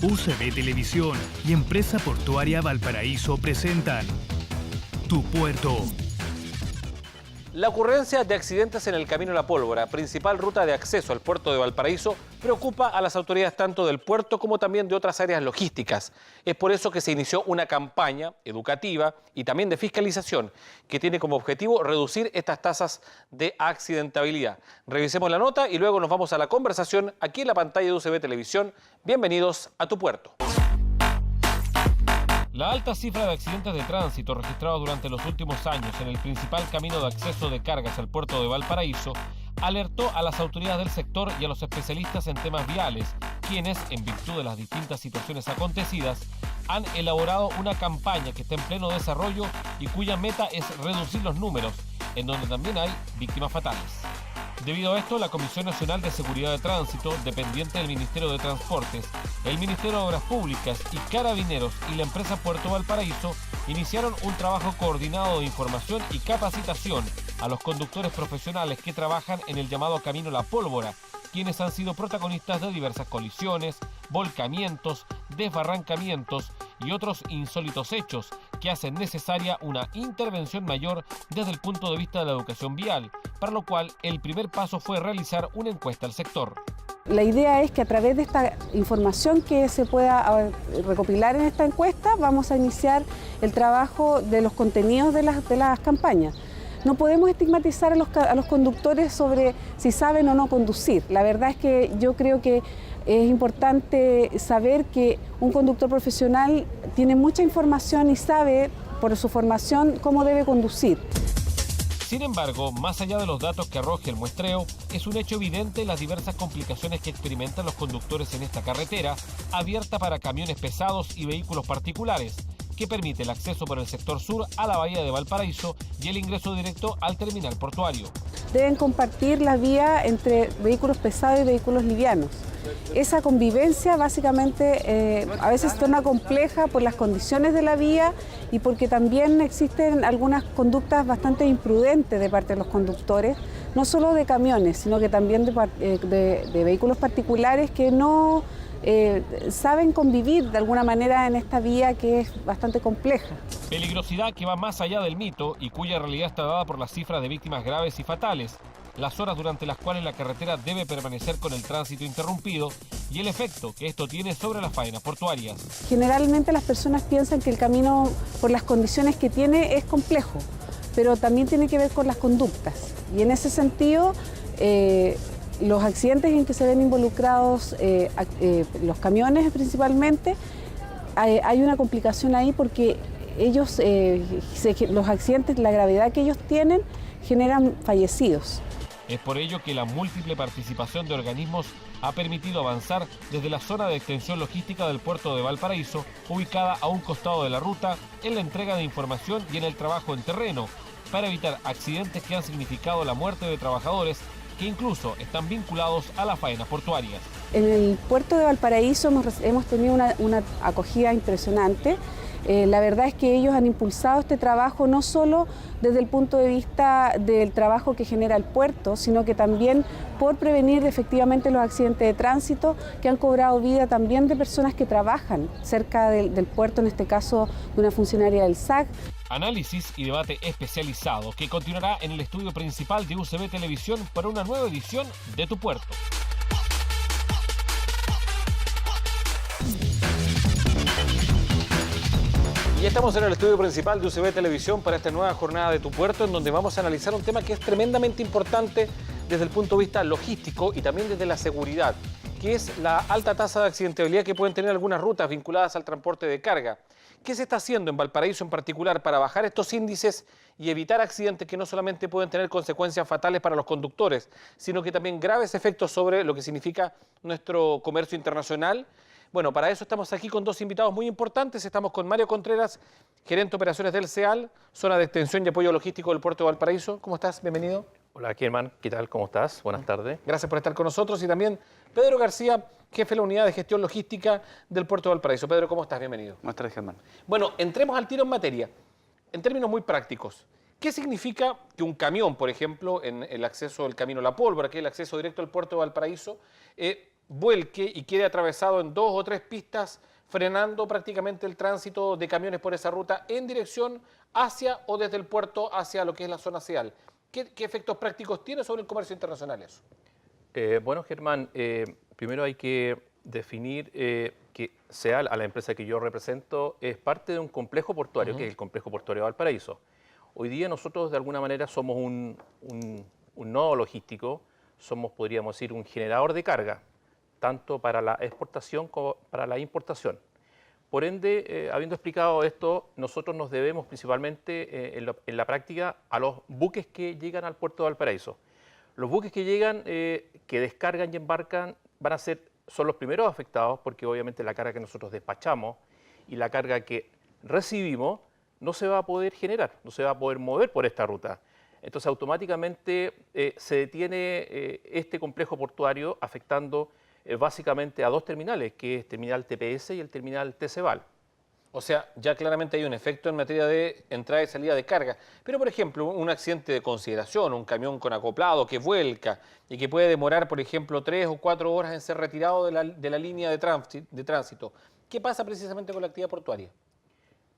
UCB Televisión y Empresa Portuaria Valparaíso presentan Tu Puerto. La ocurrencia de accidentes en el Camino La Pólvora, principal ruta de acceso al puerto de Valparaíso, preocupa a las autoridades tanto del puerto como también de otras áreas logísticas. Es por eso que se inició una campaña educativa y también de fiscalización que tiene como objetivo reducir estas tasas de accidentabilidad. Revisemos la nota y luego nos vamos a la conversación aquí en la pantalla de UCB Televisión. Bienvenidos a Tu Puerto. La alta cifra de accidentes de tránsito registrados durante los últimos años en el principal camino de acceso de cargas al puerto de Valparaíso alertó a las autoridades del sector y a los especialistas en temas viales, quienes, en virtud de las distintas situaciones acontecidas, han elaborado una campaña que está en pleno desarrollo y cuya meta es reducir los números, en donde también hay víctimas fatales. Debido a esto, la Comisión Nacional de Seguridad de Tránsito, dependiente del Ministerio de Transportes, el Ministerio de Obras Públicas y Carabineros y la empresa Puerto Valparaíso iniciaron un trabajo coordinado de información y capacitación a los conductores profesionales que trabajan en el llamado Camino La Pólvora, quienes han sido protagonistas de diversas colisiones, volcamientos, desbarrancamientos y otros insólitos hechos que hacen necesaria una intervención mayor desde el punto de vista de la educación vial, para lo cual el primer paso fue realizar una encuesta al sector. La idea es que a través de esta información que se pueda recopilar en esta encuesta vamos a iniciar el trabajo de los contenidos de las campañas. No podemos estigmatizar a los conductores sobre si saben o no conducir. La verdad es que yo creo que es importante saber que un conductor profesional tiene mucha información y sabe por su formación cómo debe conducir. Sin embargo, más allá de los datos que arroje el muestreo, es un hecho evidente las diversas complicaciones que experimentan los conductores en esta carretera, abierta para camiones pesados y vehículos particulares, que permite el acceso por el sector sur a la bahía de Valparaíso y el ingreso directo al terminal portuario. Deben compartir la vía entre vehículos pesados y vehículos livianos. Esa convivencia básicamente a veces se torna compleja por las condiciones de la vía y porque también existen algunas conductas bastante imprudentes de parte de los conductores, no solo de camiones, sino que también de vehículos particulares que no saben convivir de alguna manera en esta vía que es bastante compleja. Peligrosidad que va más allá del mito y cuya realidad está dada por las cifras de víctimas graves y fatales, las horas durante las cuales la carretera debe permanecer con el tránsito interrumpido y el efecto que esto tiene sobre las faenas portuarias. Generalmente las personas piensan que el camino, por las condiciones que tiene, es complejo, pero también tiene que ver con las conductas. Y en ese sentido, los accidentes en que se ven involucrados los camiones principalmente, hay una complicación ahí porque ellos, los accidentes, la gravedad que ellos tienen, generan fallecidos. Es por ello que la múltiple participación de organismos ha permitido avanzar desde la zona de extensión logística del puerto de Valparaíso, ubicada a un costado de la ruta, en la entrega de información y en el trabajo en terreno, para evitar accidentes que han significado la muerte de trabajadores que incluso están vinculados a las faenas portuarias. En el puerto de Valparaíso hemos tenido una acogida impresionante. La verdad es que ellos han impulsado este trabajo no solo desde el punto de vista del trabajo que genera el puerto, sino que también por prevenir efectivamente los accidentes de tránsito que han cobrado vida también de personas que trabajan cerca del puerto, en este caso de una funcionaria del SAC. Análisis y debate especializado que continuará en el estudio principal de UCB Televisión para una nueva edición de Tu Puerto. Y estamos en el estudio principal de UCB Televisión para esta nueva jornada de Tu Puerto, en donde vamos a analizar un tema que es tremendamente importante desde el punto de vista logístico y también desde la seguridad, que es la alta tasa de accidentabilidad que pueden tener algunas rutas vinculadas al transporte de carga. ¿Qué se está haciendo en Valparaíso en particular para bajar estos índices y evitar accidentes que no solamente pueden tener consecuencias fatales para los conductores, sino que también graves efectos sobre lo que significa nuestro comercio internacional? Bueno, para eso estamos aquí con dos invitados muy importantes. Estamos con Mario Contreras, gerente de operaciones del CEAL, zona de extensión y apoyo logístico del puerto de Valparaíso. ¿Cómo estás? Bienvenido. Hola, Germán. ¿Qué tal? ¿Cómo estás? Buenas tardes. Gracias por estar con nosotros. Y también Pedro García, jefe de la unidad de gestión logística del puerto de Valparaíso. Pedro, ¿cómo estás? Bienvenido. Buenas tardes, Germán. Bueno, entremos al tiro en materia. En términos muy prácticos, ¿qué significa que un camión, por ejemplo, en el acceso del Camino La Pólvora, que es el acceso directo al puerto de Valparaíso, vuelque y quede atravesado en 2 o 3 pistas, frenando prácticamente el tránsito de camiones por esa ruta en dirección hacia o desde el puerto hacia lo que es la zona SEAL. ¿Qué efectos prácticos tiene sobre el comercio internacional eso? Bueno, Germán, primero hay que definir que SEAL, a la empresa que yo represento, es parte de un complejo portuario, que es el complejo portuario de Valparaíso. Hoy día nosotros de alguna manera somos un nodo logístico, somos, podríamos decir, un generador de carga, tanto para la exportación como para la importación. Por ende, habiendo explicado esto, nosotros nos debemos principalmente en la práctica a los buques que llegan al puerto de Valparaíso. Los buques que llegan, que descargan y embarcan, son los primeros afectados porque obviamente la carga que nosotros despachamos y la carga que recibimos no se va a poder generar, no se va a poder mover por esta ruta. Entonces automáticamente se detiene este complejo portuario afectando básicamente a 2 terminales, que es el terminal TPS y el terminal TCVAL. O sea, ya claramente hay un efecto en materia de entrada y salida de carga. Pero, por ejemplo, un accidente de consideración, un camión con acoplado que vuelca y que puede demorar, por ejemplo, 3 o 4 horas en ser retirado de la línea de tránsito. ¿Qué pasa precisamente con la actividad portuaria?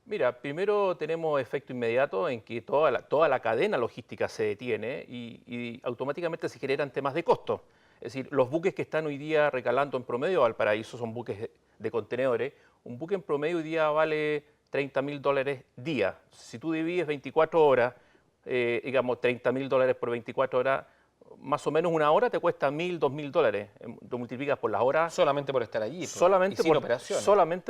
Mira, primero tenemos efecto inmediato en que toda la cadena logística se detiene y automáticamente se generan temas de costo. Es decir, los buques que están hoy día recalando en promedio a Valparaíso son buques de contenedores. Un buque en promedio hoy día vale $30.000 día. Si tú divides 24 horas, digamos $30.000 por 24 horas, más o menos una hora te cuesta $1.000, $2.000. Lo multiplicas por las horas. Solamente por estar allí. Solamente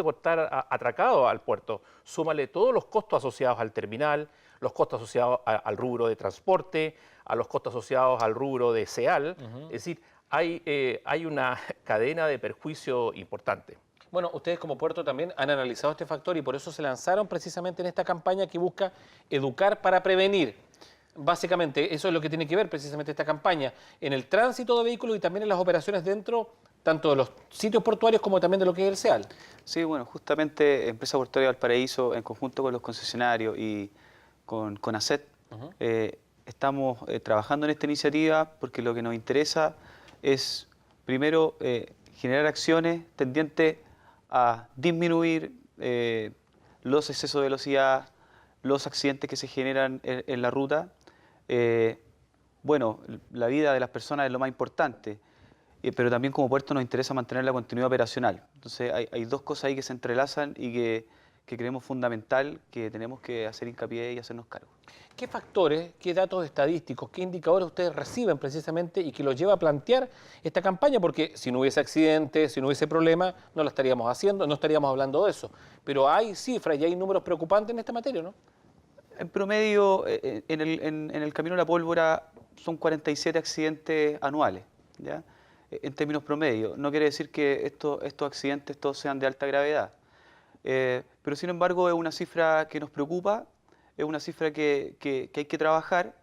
por estar atracado al puerto. Súmale todos los costos asociados al terminal, los costos asociados al rubro de transporte, a los costos asociados al rubro de SEAL. Es decir, hay una cadena de perjuicio importante. Bueno, ustedes como puerto también han analizado este factor y por eso se lanzaron precisamente en esta campaña que busca educar para prevenir. Básicamente, eso es lo que tiene que ver precisamente esta campaña, en el tránsito de vehículos y también en las operaciones dentro, tanto de los sitios portuarios como también de lo que es el SEAL. Sí, bueno, justamente Empresa Portuaria de Valparaíso, en conjunto con los concesionarios y con ACET, estamos trabajando en esta iniciativa porque lo que nos interesa es, primero, generar acciones tendientes a disminuir los excesos de velocidad, los accidentes que se generan en la ruta. Bueno, la vida de las personas es lo más importante, pero también como puerto nos interesa mantener la continuidad operacional. Entonces hay 2 cosas ahí que se entrelazan y que creemos fundamental, que tenemos que hacer hincapié y hacernos cargo. ¿Qué factores, qué datos estadísticos, qué indicadores ustedes reciben precisamente y que los lleva a plantear esta campaña? Porque si no hubiese accidentes, si no hubiese problema, no lo estaríamos haciendo, no estaríamos hablando de eso. Pero hay cifras y hay números preocupantes en esta materia, ¿no? En promedio, en el Camino a la Pólvora son 47 accidentes anuales, ¿ya? En términos promedio. No quiere decir que estos accidentes todos sean de alta gravedad. Pero sin embargo es una cifra que nos preocupa, es una cifra que hay que trabajar,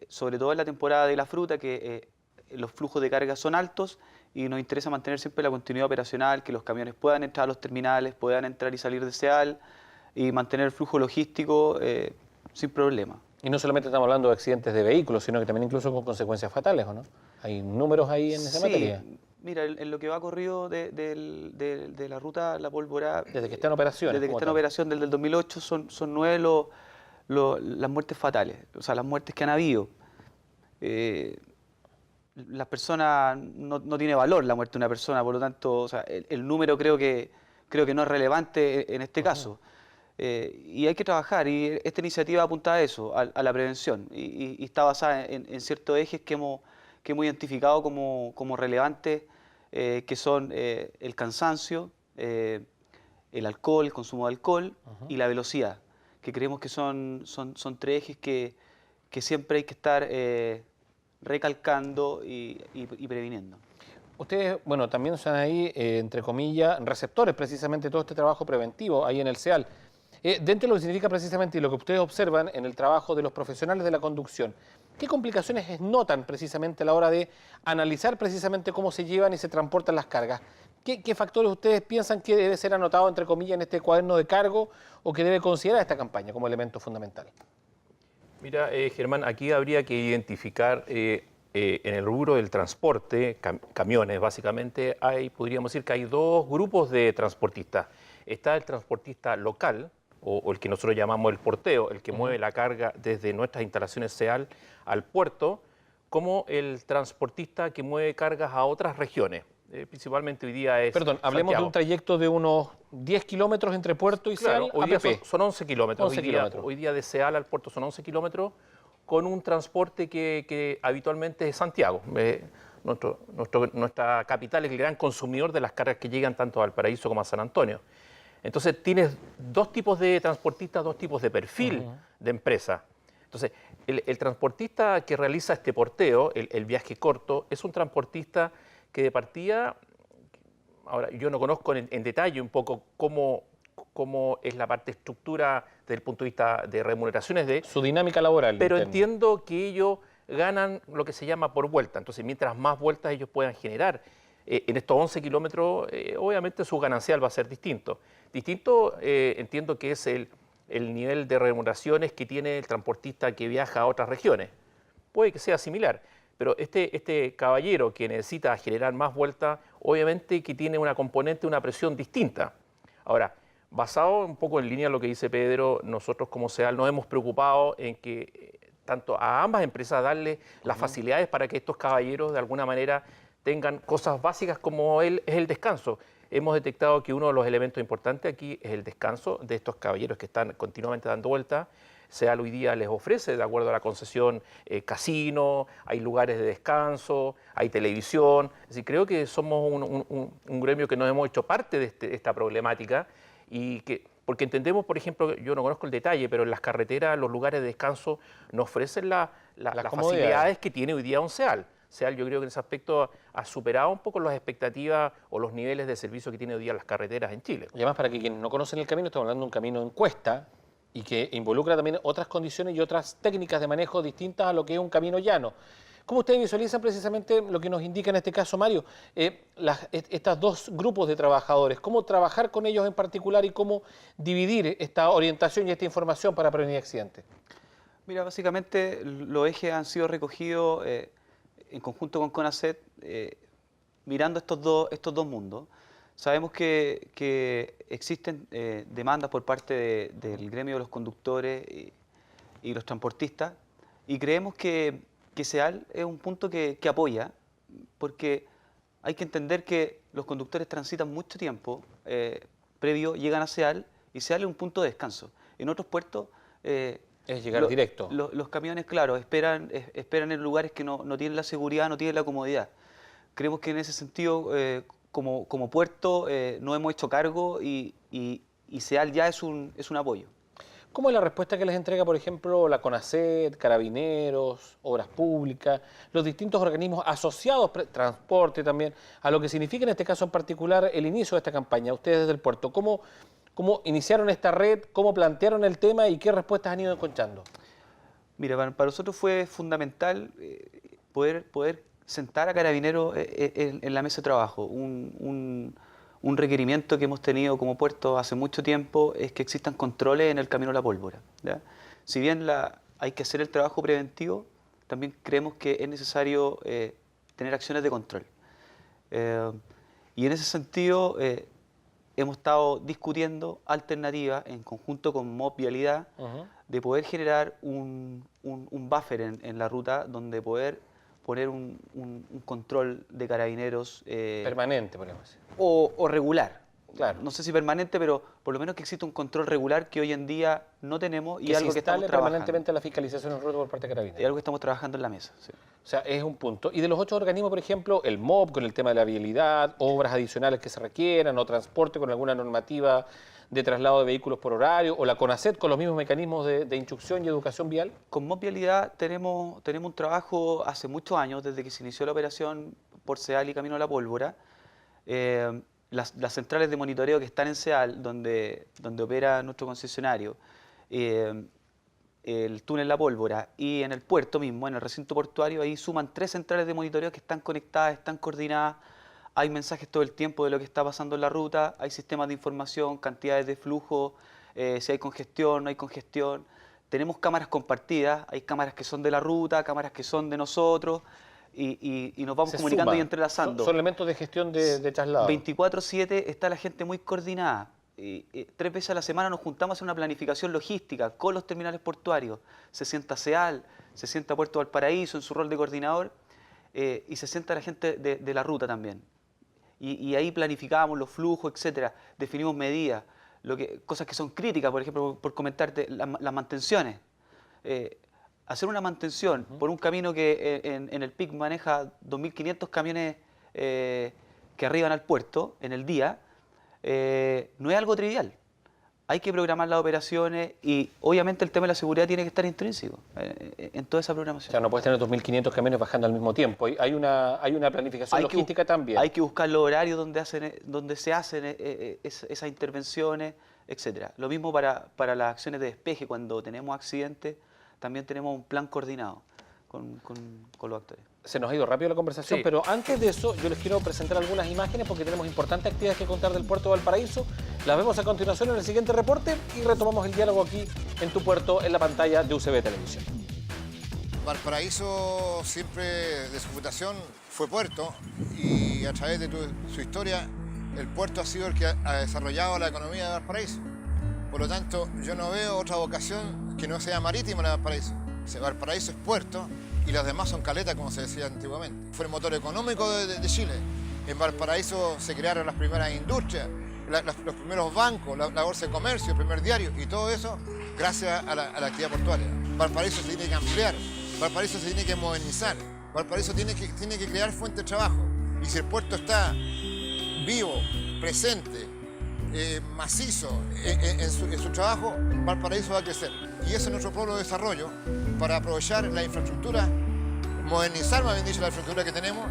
sobre todo en la temporada de la fruta, que los flujos de carga son altos y nos interesa mantener siempre la continuidad operacional, que los camiones puedan entrar a los terminales, puedan entrar y salir de SEAL y mantener el flujo logístico sin problema. Y no solamente estamos hablando de accidentes de vehículos, sino que también incluso con consecuencias fatales, ¿o no? ¿Hay números ahí en esa materia? Mira, en lo que va corrido de la ruta La Pólvora... Desde que está en operación. Desde que está en operación, desde el 2008, son 9 las muertes fatales, o sea, las muertes que han habido. Las personas, no tiene valor la muerte de una persona, por lo tanto, o sea, el número creo que no es relevante en este caso. Y hay que trabajar, y esta iniciativa apunta a eso, a la prevención, y está basada en ciertos ejes que hemos identificado como relevantes, que son el cansancio, el alcohol, el consumo de alcohol y la velocidad, que creemos que son 3 ejes que siempre hay que estar recalcando y previniendo. Ustedes, bueno, también son ahí, entre comillas, receptores precisamente de todo este trabajo preventivo ahí en el SEAL. Dentro de lo que significa precisamente y lo que ustedes observan en el trabajo de los profesionales de la conducción, ¿qué complicaciones notan precisamente a la hora de analizar precisamente cómo se llevan y se transportan las cargas? ¿Qué factores ustedes piensan que debe ser anotado, entre comillas, en este cuaderno de cargo o que debe considerar esta campaña como elemento fundamental? Mira, Germán, aquí habría que identificar en el rubro del transporte, camiones básicamente, podríamos decir que hay dos grupos de transportistas. Está el transportista local, o el que nosotros llamamos el porteo, el que mueve la carga desde nuestras instalaciones SEAL al puerto, como el transportista que mueve cargas a otras regiones. Principalmente hoy día es Perdón, hablemos Santiago. de un trayecto de unos 10 kilómetros entre puerto y Claro, SEAL hoy día APP. son 11 kilómetros. 11 kilómetros. Hoy día de SEAL al puerto son 11 kilómetros con un transporte que habitualmente es Santiago. Nuestra capital es el gran consumidor de las cargas que llegan tanto a Valparaíso como a San Antonio. Entonces tienes dos tipos de transportistas, dos tipos de perfil de empresa. Entonces, el transportista que realiza este porteo, el viaje corto, es un transportista que de partida, ahora yo no conozco en detalle un poco cómo es la parte estructura desde el punto de vista de remuneraciones de... Su dinámica laboral. Pero entiendo que ellos ganan lo que se llama por vuelta. Entonces, mientras más vueltas ellos puedan generar en estos 11 kilómetros, obviamente su ganancial va a ser distinto. Entiendo que es el nivel de remuneraciones que tiene el transportista que viaja a otras regiones. Puede que sea similar, pero este caballero que necesita generar más vueltas, obviamente que tiene una componente, una presión distinta. Ahora, basado un poco en línea de lo que dice Pedro, nosotros como SEAL nos hemos preocupado en que tanto a ambas empresas darle las facilidades para que estos caballeros de alguna manera tengan cosas básicas como es el descanso. Hemos detectado que uno de los elementos importantes aquí es el descanso de estos caballeros que están continuamente dando vueltas. SEAL hoy día les ofrece, de acuerdo a la concesión, casino, hay lugares de descanso, hay televisión. Es decir, creo que somos un gremio que nos hemos hecho parte de esta problemática porque entendemos, por ejemplo, yo no conozco el detalle, pero en las carreteras los lugares de descanso no ofrecen las facilidades que tiene hoy día un SEAL. SEAL yo creo que en ese aspecto ha superado un poco las expectativas o los niveles de servicio que tiene hoy día las carreteras en Chile. Y además, para que quienes no conocen el camino, estamos hablando de un camino en cuesta y que involucra también otras condiciones y otras técnicas de manejo distintas a lo que es un camino llano. ¿Cómo ustedes visualizan precisamente lo que nos indica en este caso Mario? Estos dos grupos de trabajadores, ¿cómo trabajar con ellos en particular y cómo dividir esta orientación y esta información para prevenir accidentes? Mira, básicamente los ejes han sido recogidos en conjunto con CONACET, mirando estos dos mundos. Sabemos que existen demandas por parte del gremio de los conductores y los transportistas, y creemos que SEAL es un punto que apoya, porque hay que entender que los conductores transitan mucho tiempo previo, llegan a SEAL, y SEAL es un punto de descanso. En otros puertos... es llegar directo. Los camiones, claro, esperan en lugares que no tienen la seguridad, no tienen la comodidad. Creemos que en ese sentido, como puerto, no hemos hecho cargo y SEAL ya es un apoyo. ¿Cómo es la respuesta que les entrega, por ejemplo, la CONACET, Carabineros, Obras Públicas, los distintos organismos asociados, transporte también, a lo que significa en este caso en particular el inicio de esta campaña? Ustedes desde el puerto, ¿cómo iniciaron esta red? ¿Cómo plantearon el tema y qué respuestas han ido encontrando? Mira, para nosotros fue fundamental poder sentar a Carabineros en la mesa de trabajo. Un requerimiento que hemos tenido como puerto hace mucho tiempo es que existan controles en el camino a la pólvora, ¿ya? Si bien hay que hacer el trabajo preventivo, también creemos que es necesario tener acciones de control. Y en ese sentido... hemos estado discutiendo alternativas en conjunto con MOB Vialidad de poder generar un buffer en la ruta donde poder poner un control de carabineros... permanente, podemos decir. O regular. Claro. No sé si permanente, pero por lo menos que exista un control regular que hoy en día no tenemos y que algo que estamos trabajando. Permanentemente la fiscalización en ruta por parte de Carabineros. Y algo que estamos trabajando en la mesa. Sí. O sea, es un punto. Y de los otros organismos, por ejemplo, el MOB con el tema de la vialidad, obras adicionales que se requieran, o transporte con alguna normativa de traslado de vehículos por horario, o la CONACET con los mismos mecanismos de instrucción y educación vial. Con MOB Vialidad tenemos un trabajo hace muchos años, desde que se inició la operación por SEAL y Camino a la Pólvora. Las centrales de monitoreo que están en SEAL, donde opera nuestro concesionario, el túnel La Pólvora y en el puerto mismo, en el recinto portuario, ahí suman 3 centrales de monitoreo que están conectadas, están coordinadas, hay mensajes todo el tiempo de lo que está pasando en la ruta, hay sistemas de información, cantidades de flujo, si hay congestión, no hay congestión. Tenemos cámaras compartidas, hay cámaras que son de la ruta, cámaras que son de nosotros, y nos vamos comunicando y entrelazando. Son elementos de gestión de traslado. 24/7 está la gente muy coordinada. 3 veces a la semana nos juntamos a hacer una planificación logística con los terminales portuarios. Se sienta CEAL, se sienta Puerto Valparaíso en su rol de coordinador y se sienta la gente de la ruta también. Y ahí planificamos los flujos, etcétera, definimos medidas, cosas que son críticas, por ejemplo, por comentarte, las mantenciones. Hacer una mantención por un camino que en el PIC maneja 2.500 camiones que arriban al puerto en el día, no es algo trivial. Hay que programar las operaciones y obviamente el tema de la seguridad tiene que estar intrínseco en toda esa programación. O sea, no puedes tener 2.500 camiones bajando al mismo tiempo. Hay una planificación logística también. Hay que buscar los horarios donde se hacen esas intervenciones, etcétera. Lo mismo para las acciones de despeje. Cuando tenemos accidentes, también tenemos un plan coordinado con los actores. Se nos ha ido rápido la conversación, Sí. pero antes de eso yo les quiero presentar algunas imágenes porque tenemos importantes actividades que contar del puerto de Valparaíso. Las vemos a continuación en el siguiente reporte y retomamos el diálogo aquí en tu puerto en la pantalla de UCB Televisión. Valparaíso siempre de su fundación fue puerto y a través de su historia el puerto ha sido el que ha desarrollado la economía de Valparaíso. Por lo tanto, yo no veo otra vocación que no sea marítima la de Valparaíso. Valparaíso es puerto y las demás son caletas, como se decía antiguamente. Fue el motor económico de Chile. En Valparaíso se crearon las primeras industrias, los primeros bancos, la bolsa de comercio, el primer diario, y todo eso gracias a la actividad portuaria. Valparaíso se tiene que ampliar, Valparaíso se tiene que modernizar, Valparaíso tiene que crear fuentes de trabajo. Y si el puerto está vivo, presente, macizo en su trabajo, Valparaíso va a crecer. Y ese es nuestro pueblo de desarrollo para aprovechar la infraestructura, modernizar más bien dicho la infraestructura que tenemos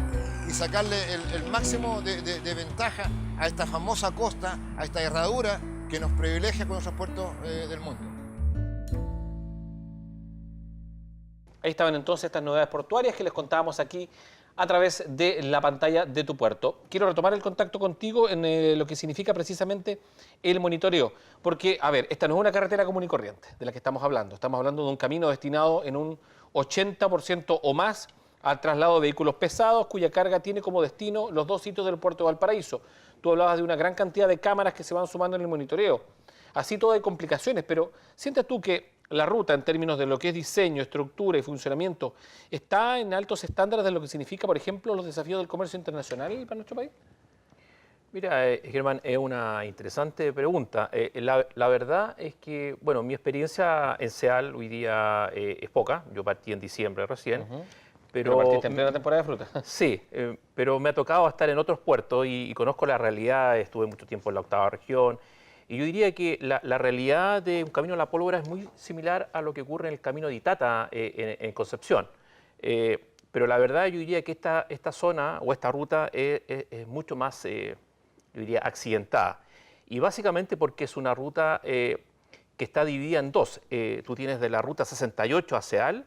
y sacarle el máximo de ventaja a esta famosa costa, a esta herradura que nos privilegia con nuestros puertos del mundo. Ahí estaban entonces estas novedades portuarias que les contábamos aquí a través de la pantalla de tu puerto. Quiero retomar el contacto contigo en lo que significa precisamente el monitoreo, porque, a ver, esta no es una carretera común y corriente de la que estamos hablando de un camino destinado en un 80% o más al traslado de vehículos pesados, cuya carga tiene como destino los 2 sitios del puerto de Valparaíso. Tú hablabas de una gran cantidad de cámaras que se van sumando en el monitoreo. Así todo hay complicaciones, pero ¿sientes tú que la ruta en términos de lo que es diseño, estructura y funcionamiento está en altos estándares de lo que significa, por ejemplo, los desafíos del comercio internacional para nuestro país? Mira, Germán, es una interesante pregunta. La verdad es que, bueno, mi experiencia en CEAL hoy día es poca. Yo partí en diciembre recién. Pero partiste en plena temporada de fruta. Sí, pero me ha tocado estar en otros puertos y conozco la realidad. Estuve mucho tiempo en la 8ª región. Y yo diría que la realidad de un camino a la pólvora es muy similar a lo que ocurre en el camino de Itata en Concepción. Pero la verdad yo diría que esta zona o esta ruta es mucho más, yo diría, accidentada. Y básicamente porque es una ruta que está dividida en dos. Tú tienes de la ruta 68 a CEAL,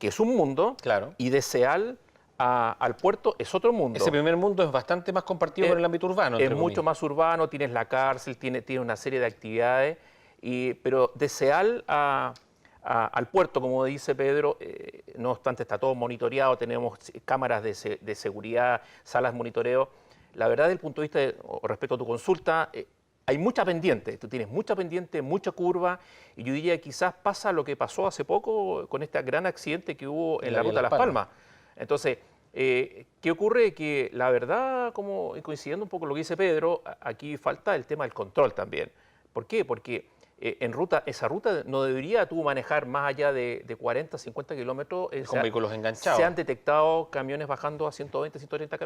que es un mundo, claro, y de CEAL al puerto es otro mundo. Ese primer mundo es bastante más compartido con el ámbito urbano. Es mucho más urbano, tienes la cárcel, tiene una serie de actividades, pero de CEAL al puerto, como dice Pedro, no obstante está todo monitoreado, tenemos cámaras de seguridad, salas de monitoreo. La verdad, desde el punto de vista respecto a tu consulta, hay mucha pendiente, tú tienes mucha pendiente, mucha curva, y yo diría que quizás pasa lo que pasó hace poco con este gran accidente que hubo en la ruta de Las Palmas. Entonces, ¿qué ocurre? Que la verdad, como coincidiendo un poco con lo que dice Pedro, aquí falta el tema del control también. ¿Por qué? Porque esa ruta no debería tú manejar más allá de 40, 50 kilómetros. Con vehículos enganchados. Se han detectado camiones bajando a 120, 130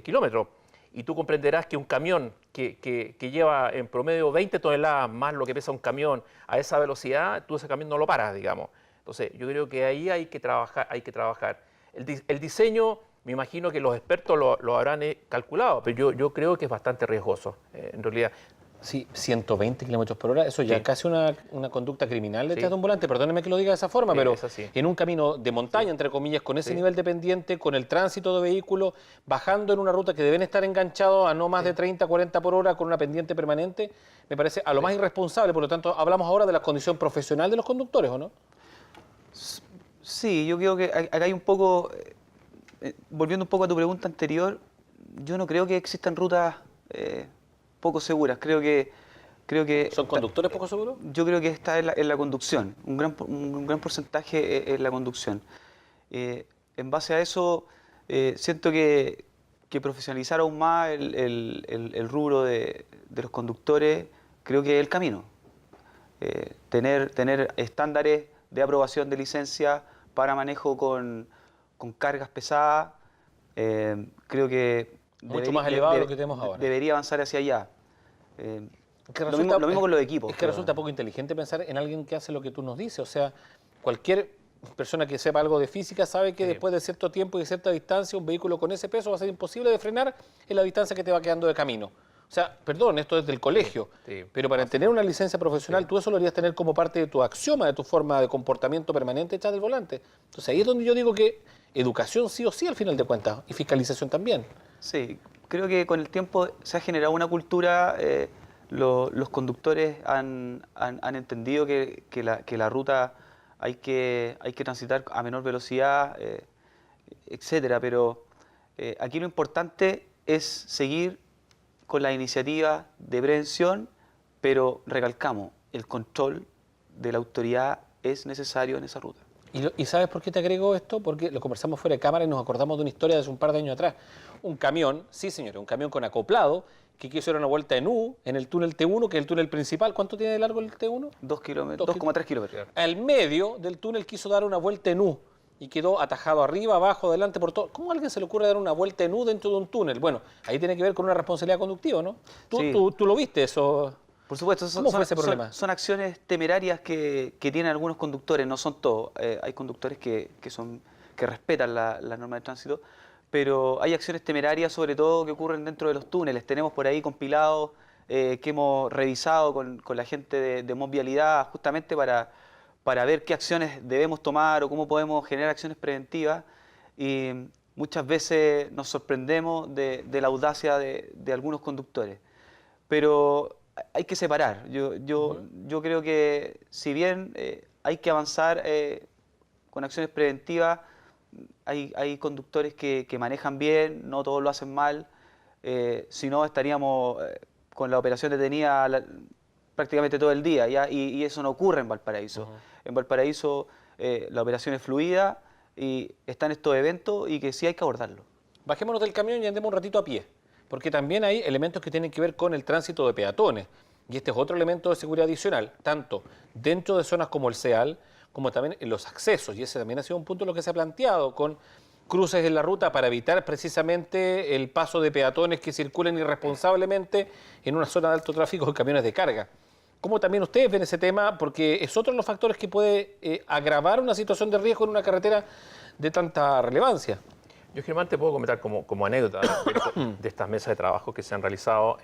kilómetros. Y tú comprenderás que un camión que lleva en promedio 20 toneladas más lo que pesa un camión a esa velocidad, tú ese camión no lo paras, digamos. Entonces, yo creo que ahí hay que trabajar. El diseño, me imagino que los expertos lo habrán calculado, pero yo creo que es bastante riesgoso, en realidad. Sí, 120 kilómetros por hora, eso ya es casi una conducta criminal detrás de un volante, perdóneme que lo diga de esa forma, pero en un camino de montaña, entre comillas, con ese nivel de pendiente, con el tránsito de vehículos, bajando en una ruta que deben estar enganchados a no más de 30, 40 por hora, con una pendiente permanente, me parece a lo más irresponsable. Por lo tanto, hablamos ahora de la condición profesional de los conductores, ¿o no? Sí, yo creo que acá hay un poco volviendo un poco a tu pregunta anterior, yo no creo que existan rutas poco seguras. Creo que ¿Son conductores poco seguros? yo creo que está en la conducción. Un gran porcentaje es la conducción. En base a eso, siento que profesionalizar aún más el rubro de los conductores, creo que es el camino. Tener estándares de aprobación de licencia para manejo con cargas pesadas, creo que Mucho más elevado de lo que tenemos ahora. debería avanzar hacia allá. Lo mismo con los equipos. Es que resulta poco inteligente pensar en alguien que hace lo que tú nos dices. O sea, cualquier persona que sepa algo de física sabe que después de cierto tiempo y de cierta distancia, un vehículo con ese peso va a ser imposible de frenar en la distancia que te va quedando de camino. O sea, perdón, esto es del colegio, pero para tener una licencia profesional tú eso lo deberías tener como parte de tu axioma, de tu forma de comportamiento permanente detrás del volante. Entonces ahí es donde yo digo que educación sí o sí al final de cuentas y fiscalización también. Sí, creo que con el tiempo se ha generado una cultura, los conductores han entendido que la ruta hay que transitar a menor velocidad, etcétera, pero aquí lo importante es seguir con la iniciativa de prevención, pero recalcamos, el control de la autoridad es necesario en esa ruta. ¿Y sabes por qué te agrego esto? Porque lo conversamos fuera de cámara y nos acordamos de una historia de hace un par de años atrás. Un camión, sí señores, un camión con acoplado, que quiso dar una vuelta en U, en el túnel T1, que es el túnel principal. ¿Cuánto tiene de largo el T1? 2,3 kilómetros. Al medio del túnel quiso dar una vuelta en U y quedó atajado arriba, abajo, adelante, por todo. ¿Cómo a alguien se le ocurre dar una vuelta en U dentro de un túnel? Bueno, ahí tiene que ver con una responsabilidad conductiva, ¿no? Sí. ¿Tú lo viste eso? Por supuesto, ¿Cómo fue ese problema? son acciones temerarias que tienen algunos conductores, no son todos. Hay conductores que respetan la norma de tránsito, pero hay acciones temerarias sobre todo que ocurren dentro de los túneles. Tenemos por ahí compilados que hemos revisado con la gente de Movilidad justamente para ver qué acciones debemos tomar o cómo podemos generar acciones preventivas. Y muchas veces nos sorprendemos de la audacia de algunos conductores. Pero hay que separar. Yo creo que si bien hay que avanzar con acciones preventivas, hay conductores que manejan bien, no todos lo hacen mal, si no estaríamos con la operación detenida prácticamente todo el día, ¿ya? Y eso no ocurre en Valparaíso. En Valparaíso la operación es fluida y están estos eventos y que sí hay que abordarlo. Bajémonos del camión y andemos un ratito a pie, porque también hay elementos que tienen que ver con el tránsito de peatones. Y este es otro elemento de seguridad adicional, tanto dentro de zonas como el CEAL, como también en los accesos. Y ese también ha sido un punto de lo que se ha planteado con cruces en la ruta para evitar precisamente el paso de peatones que circulen irresponsablemente en una zona de alto tráfico de camiones de carga. ¿Cómo también ustedes ven ese tema? Porque es otro de los factores que puede agravar una situación de riesgo en una carretera de tanta relevancia. Yo, Germán, te puedo comentar como anécdota de estas mesas de trabajo que se han realizado.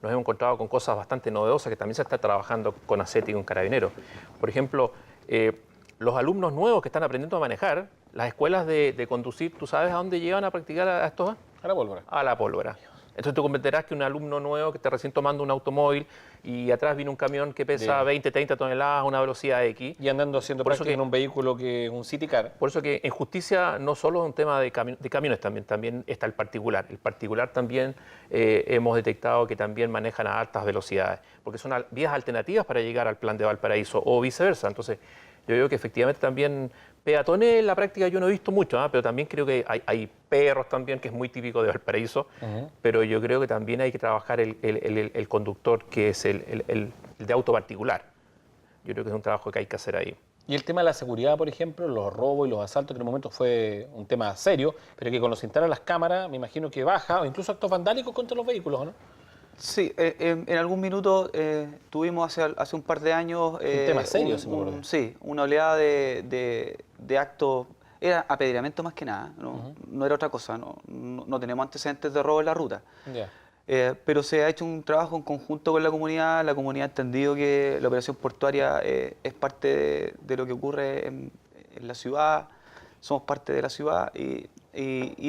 Nos hemos encontrado con cosas bastante novedosas que también se está trabajando con ACET y con Carabineros. Por ejemplo, los alumnos nuevos que están aprendiendo a manejar, las escuelas de conducir, ¿tú sabes a dónde llevan a practicar a estos? A la pólvora. A la pólvora. Entonces tú comprenderás que un alumno nuevo que está recién tomando un automóvil y atrás viene un camión que pesa 20, 30 toneladas a una velocidad X. Y andando haciendo práctica en un vehículo que es un city car. Por eso que en justicia no solo es un tema de camiones, también está el particular. El particular también hemos detectado que también manejan a altas velocidades, porque son vías alternativas para llegar al plan de Valparaíso o viceversa. Entonces yo veo que efectivamente también peatones en la práctica yo no he visto mucho, pero también creo que hay perros también, que es muy típico de Valparaíso, pero yo creo que también hay que trabajar el conductor, que es el de auto particular. Yo creo que es un trabajo que hay que hacer ahí. Y el tema de la seguridad, por ejemplo, los robos y los asaltos, que en un momento fue un tema serio, pero que cuando se instalan las cámaras, me imagino que baja, o incluso actos vandálicos contra los vehículos, ¿no? Sí, en algún minuto tuvimos hace un par de años... un tema serio, se me acuerda. Sí, una oleada de actos, era apedreamiento más que nada, no era otra cosa, no tenemos antecedentes de robo en la ruta. Pero se ha hecho un trabajo en conjunto con la comunidad ha entendido que la operación portuaria es parte de lo que ocurre en la ciudad, somos parte de la ciudad y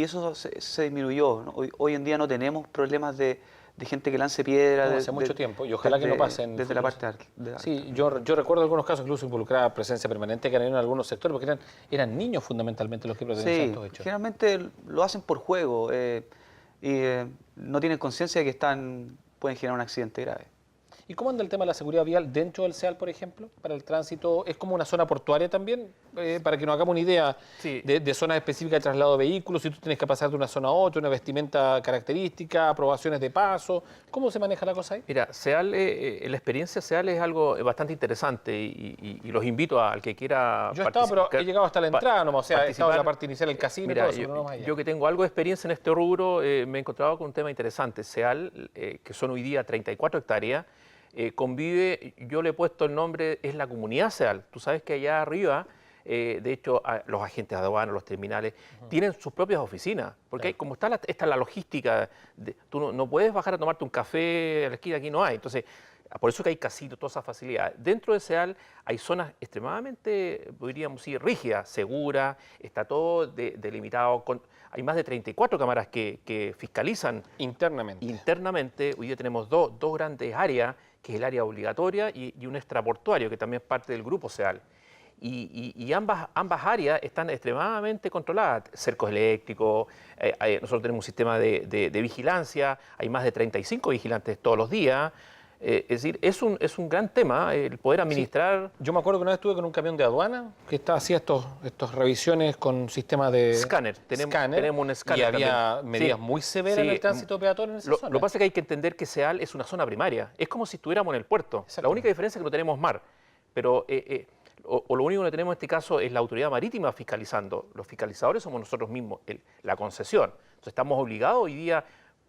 eso se disminuyó, ¿no? Hoy en día no tenemos problemas de gente que lance piedra. Hace mucho tiempo, y ojalá que no pase en desde la parte de Sí, yo recuerdo algunos casos incluso involucrada presencia permanente que han en algunos sectores, porque eran niños fundamentalmente los que protagonizan estos hechos. Generalmente lo hacen por juego y no tienen conciencia de que pueden generar un accidente grave. ¿Y cómo anda el tema de la seguridad vial dentro del SEAL, por ejemplo, para el tránsito? ¿Es como una zona portuaria también? Para que nos hagamos una idea de zonas específicas de traslado de vehículos, si tú tienes que pasar de una zona a otra, una vestimenta característica, aprobaciones de paso, ¿cómo se maneja la cosa ahí? Mira, SEAL, la experiencia SEAL es algo bastante interesante y los invito al que quiera Yo he estado, pero he llegado hasta la entrada nomás, o sea, he estado en la parte inicial del casino Mira, y todo eso, pero no más allá. yo que tengo algo de experiencia en este rubro, me he encontrado con un tema interesante. SEAL, que son hoy día 34 hectáreas, convive, yo le he puesto el nombre, es la comunidad SEAL. Tú sabes que allá arriba, de hecho, los agentes de aduana, los terminales, tienen sus propias oficinas, porque como está la logística, tú no puedes bajar a tomarte un café a la esquina, aquí no hay. Entonces, por eso que hay casinos, todas esas facilidades. Dentro de SEAL hay zonas extremadamente, podríamos decir, rígidas, seguras, está todo delimitado. Hay más de 34 cámaras que fiscalizan internamente. Hoy día tenemos dos grandes áreas, que es el área obligatoria y un extraportuario, que también es parte del grupo SEAL. Y ambas áreas están extremadamente controladas. Cercos eléctricos, nosotros tenemos un sistema de vigilancia, hay más de 35 vigilantes todos los días. Es decir, es un gran tema el poder administrar. Sí. Yo me acuerdo que una vez estuve con un camión de aduana que hacía estas revisiones con sistemas de escáner. Tenemos un escáner. Y había medidas muy severas en el tránsito peatonal en esa zona. Lo que pasa es que hay que entender que SEAL es una zona primaria. Es como si estuviéramos en el puerto. La única diferencia es que no tenemos mar. Pero lo único que tenemos en este caso es la autoridad marítima fiscalizando. Los fiscalizadores somos nosotros mismos, la concesión. Entonces estamos obligados hoy día.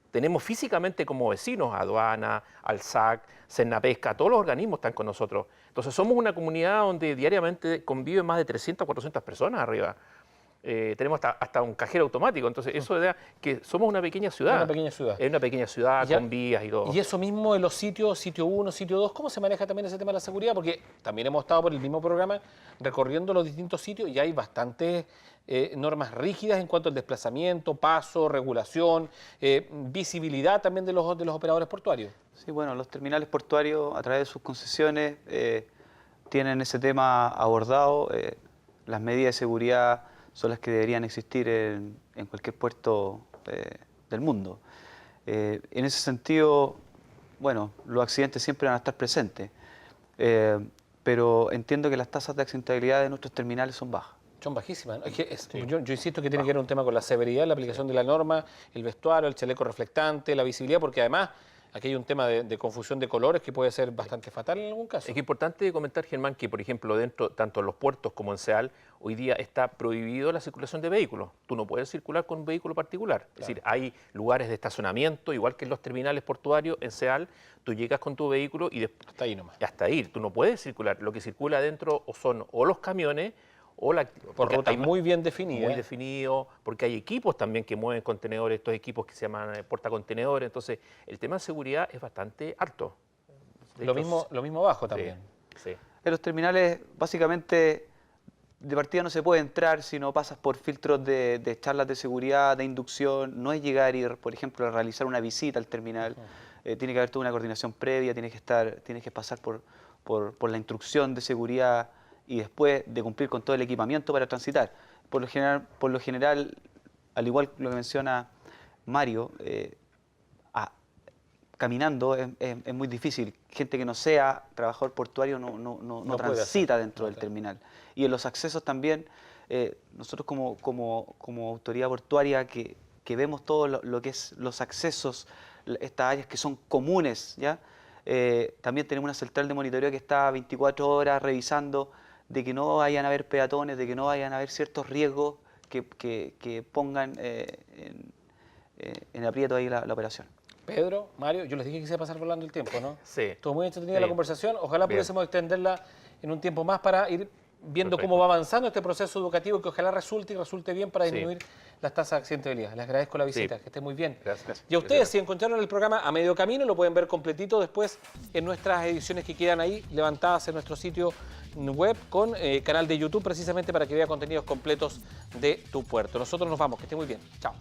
Tenemos físicamente como vecinos a aduana, al SAC, Cernapesca, todos los organismos están con nosotros. Entonces somos una comunidad donde diariamente conviven más de 300 a 400 personas arriba. Tenemos hasta un cajero automático, entonces eso da que somos una pequeña ciudad. Una pequeña ciudad. Es una pequeña ciudad con vías y todo. Y eso mismo en los sitios, sitio 1, sitio 2, ¿cómo se maneja también ese tema de la seguridad? Porque también hemos estado por el mismo programa recorriendo los distintos sitios y hay bastantes normas rígidas en cuanto al desplazamiento, paso, regulación, visibilidad también de los operadores portuarios. Sí, bueno, los terminales portuarios a través de sus concesiones tienen ese tema abordado. Las medidas de seguridad son las que deberían existir en cualquier puerto del mundo. En ese sentido, bueno, los accidentes siempre van a estar presentes, pero entiendo que las tasas de accidentabilidad de nuestros terminales son bajas. Son bajísimas. Yo insisto que tiene que ver un tema con la severidad, la aplicación de la norma, el vestuario, el chaleco reflectante, la visibilidad, porque además aquí hay un tema de confusión de colores que puede ser bastante fatal en algún caso. Es que importante comentar, Germán, que por ejemplo dentro, tanto en los puertos como en SEAL, hoy día está prohibido la circulación de vehículos. Tú no puedes circular con un vehículo particular. Claro. Es decir, hay lugares de estacionamiento, igual que en los terminales portuarios, en SEAL, tú llegas con tu vehículo y hasta ahí nomás. Hasta ahí, tú no puedes circular. Lo que circula adentro son los camiones, por rutas muy bien definidas. Muy definido, porque hay equipos también que mueven contenedores, estos equipos que se llaman portacontenedores. Entonces, el tema de seguridad es bastante alto. Lo mismo abajo también. Sí. En los terminales, básicamente, de partida no se puede entrar si no pasas por filtros de charlas de seguridad, de inducción. No es llegar y, por ejemplo, a realizar una visita al terminal. Tiene que haber toda una coordinación previa, tienes que pasar por la instrucción de seguridad y después de cumplir con todo el equipamiento para transitar. Por lo general, al igual que lo que menciona Mario, caminando es muy difícil. Gente que no sea trabajador portuario no transita dentro del terminal. Y en los accesos también, nosotros como autoridad portuaria que vemos todo lo que es los accesos, estas áreas que son comunes, ¿ya? También tenemos una central de monitoreo que está 24 horas revisando de que no vayan a haber peatones, de que no vayan a haber ciertos riesgos que pongan en aprieto ahí la operación. Pedro, Mario, yo les dije que se iba a pasar volando el tiempo, ¿no? Sí. Estuvo muy entretenida la conversación. Ojalá pudiésemos extenderla en un tiempo más para ir viendo cómo va avanzando este proceso educativo, que ojalá resulte bien para disminuir las tasas de accidentabilidad. Les agradezco la visita, que estén muy bien. Gracias. Y a ustedes, si encontraron el programa a medio camino, lo pueden ver completito después en nuestras ediciones que quedan ahí levantadas en nuestro sitio web con canal de YouTube, precisamente para que vea contenidos completos de tu puerto. Nosotros nos vamos, que esté muy bien. Chao.